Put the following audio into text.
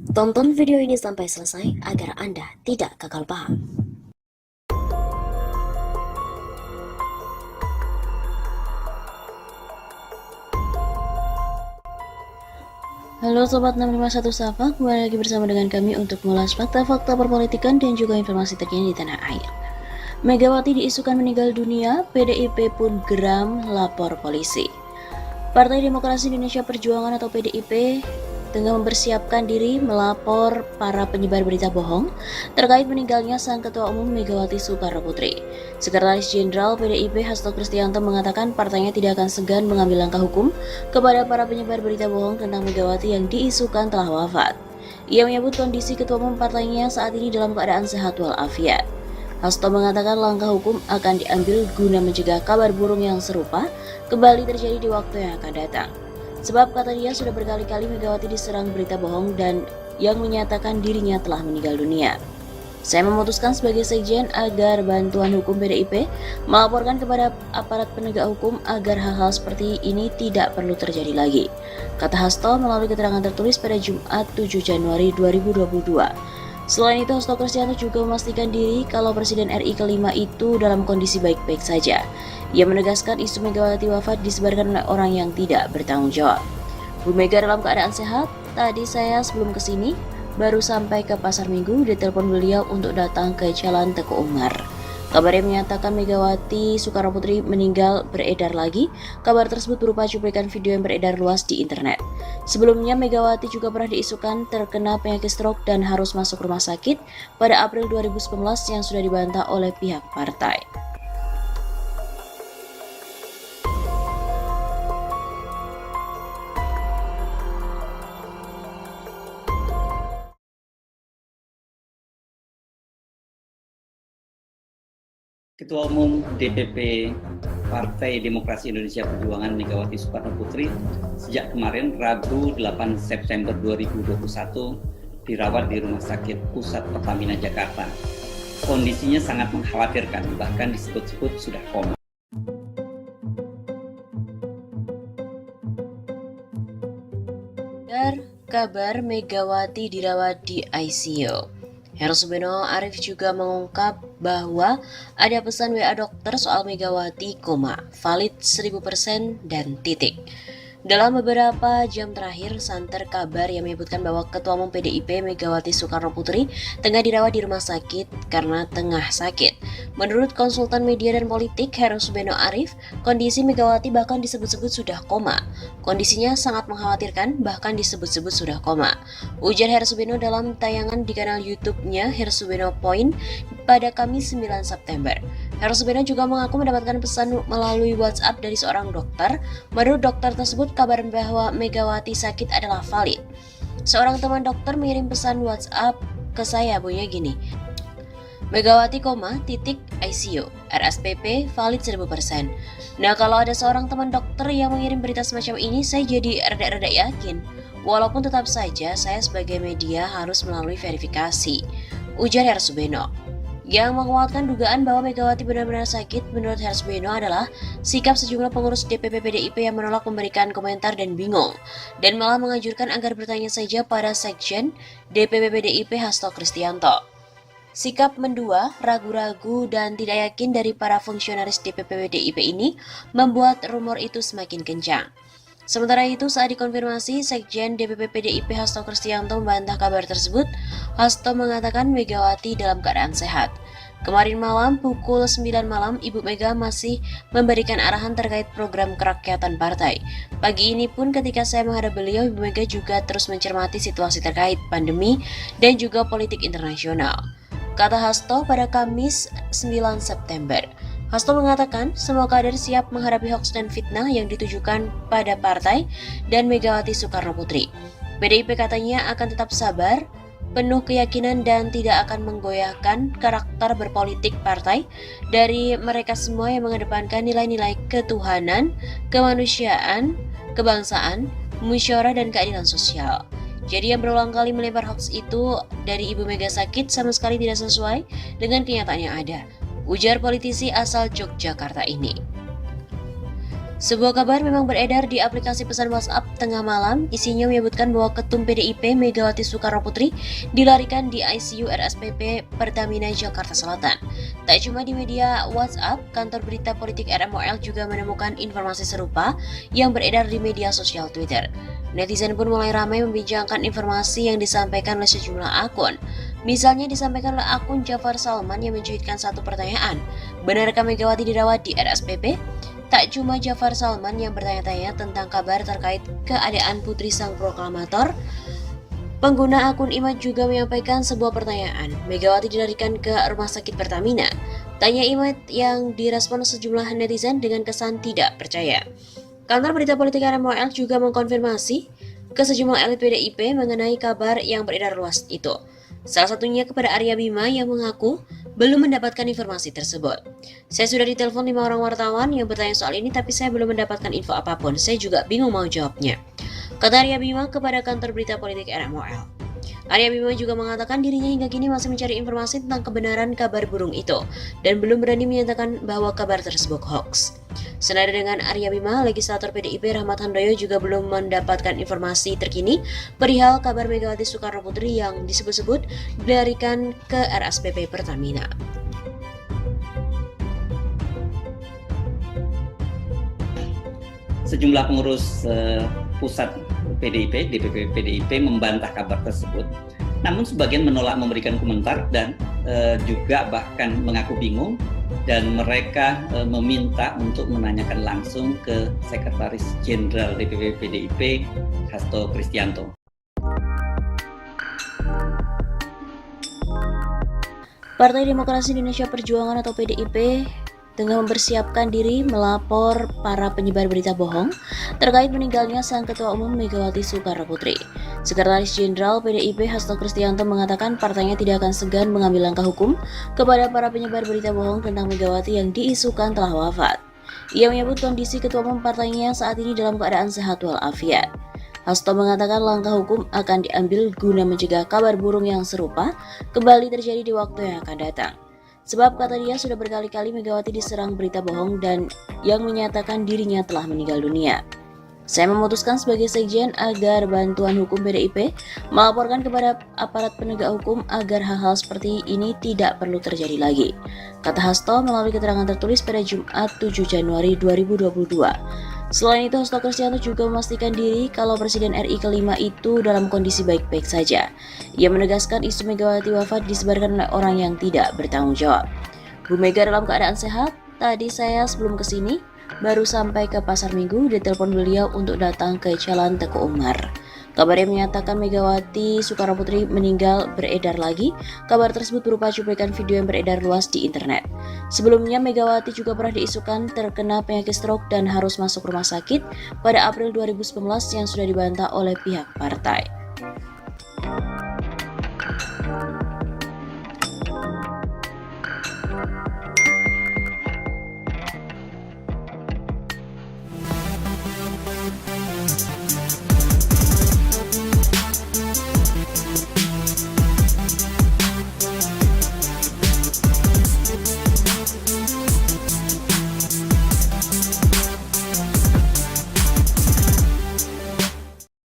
Tonton video ini sampai selesai agar Anda tidak gagal paham. Halo Sobat 651 Sapa, kembali lagi bersama dengan kami untuk mengulas fakta-fakta perpolitikan dan juga informasi terkini di tanah air. Megawati diisukan meninggal dunia, PDIP pun geram lapor polisi. Partai Demokrasi Indonesia Perjuangan atau PDIP tengah mempersiapkan diri melapor para penyebar berita bohong terkait meninggalnya sang Ketua Umum Megawati Soekarno Putri. Sekretaris Jenderal PDIP Hasto Kristianto mengatakan partainya tidak akan segan mengambil langkah hukum kepada para penyebar berita bohong tentang Megawati yang diisukan telah wafat. Ia menyebut kondisi Ketua Umum partainya saat ini dalam keadaan sehat walafiat. Hasto mengatakan langkah hukum akan diambil guna mencegah kabar burung yang serupa kembali terjadi di waktu yang akan datang. Sebab kata dia sudah berkali-kali Megawati diserang berita bohong dan yang menyatakan dirinya telah meninggal dunia. Saya memutuskan sebagai sekjen agar bantuan hukum PDIP melaporkan kepada aparat penegak hukum agar hal-hal seperti ini tidak perlu terjadi lagi, kata Hasto melalui keterangan tertulis pada Jumat 7 Januari 2022. Selain itu, Hasto Kristianto juga memastikan diri kalau Presiden RI kelima itu dalam kondisi baik-baik saja. Ia menegaskan isu Megawati wafat disebarkan oleh orang yang tidak bertanggung jawab. Bu Mega dalam keadaan sehat. Tadi saya sebelum kesini baru sampai ke Pasar Minggu, ditelepon beliau untuk datang ke Jalan Teguh Umar. Kabar yang menyatakan Megawati Soekarno Putri meninggal beredar lagi. Kabar tersebut berupa cuplikan video yang beredar luas di internet. Sebelumnya Megawati juga pernah diisukan terkena penyakit stroke dan harus masuk rumah sakit pada April 2019 yang sudah dibantah oleh pihak partai. Ketua Umum DPP Partai Demokrasi Indonesia Perjuangan Megawati Soekarno Putri sejak kemarin Rabu 8 September 2021 dirawat di Rumah Sakit Pusat Pertamina Jakarta. Kondisinya sangat mengkhawatirkan, bahkan disebut-sebut sudah koma. Kabar Megawati dirawat di ICU. Heru Subeno Arif juga mengungkap bahwa ada pesan WA dokter soal Megawati koma, valid 1000% dan titik. Dalam beberapa jam terakhir, santer kabar yang menyebutkan bahwa Ketua Umum PDIP Megawati Soekarno Putri tengah dirawat di rumah sakit karena tengah sakit. Menurut konsultan media dan politik Heru Subeno Arif, kondisi Megawati bahkan disebut-sebut sudah koma. Kondisinya sangat mengkhawatirkan, bahkan disebut-sebut sudah koma. Ujar Heru Subeno dalam tayangan di kanal YouTube-nya Heru Subeno Point pada Kamis 9 September. Heru Subeno juga mengaku mendapatkan pesan melalui WhatsApp dari seorang dokter. Menurut dokter tersebut, kabar bahwa Megawati sakit adalah valid. Seorang teman dokter mengirim pesan WhatsApp ke saya, bunyinya gini. Megawati koma, titik ICU, RSPP valid 1000%. Nah, kalau ada seorang teman dokter yang mengirim berita semacam ini, saya jadi rada-rada yakin. Walaupun tetap saja saya sebagai media harus melalui verifikasi, ujar Heru Subeno. Yang menguatkan dugaan bahwa Megawati benar-benar sakit menurut Heru Subeno adalah sikap sejumlah pengurus DPP PDIP yang menolak memberikan komentar dan bingung, dan malah menganjurkan agar bertanya saja pada Sekjen DPP PDIP Hasto Kristianto. Sikap mendua, ragu-ragu, dan tidak yakin dari para fungsionaris DPP PDIP ini membuat rumor itu semakin kencang. Sementara itu, saat dikonfirmasi, Sekjen DPP PDIP Hasto Kristianto membantah kabar tersebut. Hasto mengatakan Megawati dalam keadaan sehat. Kemarin malam, pukul 9 malam, Ibu Mega masih memberikan arahan terkait program kerakyatan partai. Pagi ini pun ketika saya menghadap beliau, Ibu Mega juga terus mencermati situasi terkait pandemi dan juga politik internasional, kata Hasto pada Kamis 9 September. Hasto mengatakan semua kader siap menghadapi hoaks dan fitnah yang ditujukan pada partai dan Megawati Soekarno Putri. PDIP katanya akan tetap sabar, penuh keyakinan dan tidak akan menggoyahkan karakter berpolitik partai dari mereka semua yang mengedepankan nilai-nilai ketuhanan, kemanusiaan, kebangsaan, musyawarah dan keadilan sosial. Jadi yang berulang kali melempar hoaks itu dari Ibu Mega sakit sama sekali tidak sesuai dengan kenyataan yang ada, ujar politisi asal Yogyakarta ini. Sebuah kabar memang beredar di aplikasi pesan WhatsApp tengah malam. Isinya menyebutkan bahwa Ketum PDIP Megawati Soekarnoputri dilarikan di ICU RSPP Pertamina Jakarta Selatan. Tak cuma di media WhatsApp, kantor berita politik RMOL juga menemukan informasi serupa yang beredar di media sosial Twitter. Netizen pun mulai ramai membincangkan informasi yang disampaikan oleh sejumlah akun. Misalnya disampaikan oleh akun Jafar Salman yang mencuitkan satu pertanyaan, benarkah Megawati dirawat di RSPP? Tak cuma Jafar Salman yang bertanya-tanya tentang kabar terkait keadaan putri sang proklamator, pengguna akun Imad juga menyampaikan sebuah pertanyaan, Megawati dilarikan ke rumah sakit Pertamina? Tanya Imad yang direspon sejumlah netizen dengan kesan tidak percaya. Kantor berita politik RMOL juga mengkonfirmasi ke sejumlah elit PDIP mengenai kabar yang beredar luas itu. Salah satunya kepada Arya Bima yang mengaku belum mendapatkan informasi tersebut. Saya sudah ditelepon 5 orang wartawan yang bertanya soal ini tapi saya belum mendapatkan info apapun. Saya juga bingung mau jawabnya, kata Arya Bima kepada kantor berita politik RMOL. Arya Bima juga mengatakan dirinya hingga kini masih mencari informasi tentang kebenaran kabar burung itu dan belum berani menyatakan bahwa kabar tersebut hoax. Senada dengan Arya Bima, legislator PDIP Rahmat Handoyo juga belum mendapatkan informasi terkini perihal kabar Megawati Soekarnoputri yang disebut-sebut dilarikan ke RSPP Pertamina. Sejumlah pengurus pusat PDIP, DPP PDIP membantah kabar tersebut. Namun sebagian menolak memberikan komentar dan juga bahkan mengaku bingung, dan mereka meminta untuk menanyakan langsung ke Sekretaris Jenderal DPP PDIP Hasto Kristianto. Partai Demokrasi Indonesia Perjuangan atau PDIP tengah mempersiapkan diri melapor para penyebar berita bohong terkait meninggalnya sang Ketua Umum Megawati Soekarnoputri. Sekretaris Jenderal PDIP Hasto Kristianto mengatakan partainya tidak akan segan mengambil langkah hukum kepada para penyebar berita bohong tentang Megawati yang diisukan telah wafat. Ia menyebut kondisi Ketua Umum partainya saat ini dalam keadaan sehat walafiat. Hasto mengatakan langkah hukum akan diambil guna mencegah kabar burung yang serupa kembali terjadi di waktu yang akan datang. Sebab kata dia sudah berkali-kali Megawati diserang berita bohong dan yang menyatakan dirinya telah meninggal dunia. Saya memutuskan sebagai sekjen agar bantuan hukum PDIP melaporkan kepada aparat penegak hukum agar hal-hal seperti ini tidak perlu terjadi lagi, kata Hasto melalui keterangan tertulis pada Jumat 7 Januari 2022. Selain itu, Hasto Kristianto juga memastikan diri kalau Presiden RI kelima itu dalam kondisi baik-baik saja. Ia menegaskan isu Megawati wafat disebarkan oleh orang yang tidak bertanggung jawab. Bu Mega dalam keadaan sehat. Tadi saya sebelum kesini baru sampai ke Pasar Minggu, ditelepon beliau untuk datang ke Jalan Teguh Umar. Kabar yang menyatakan Megawati Soekarnoputri meninggal beredar lagi. Kabar tersebut berupa cuplikan video yang beredar luas di internet. Sebelumnya Megawati juga pernah diisukan terkena penyakit stroke dan harus masuk rumah sakit pada April 2019 yang sudah dibantah oleh pihak partai.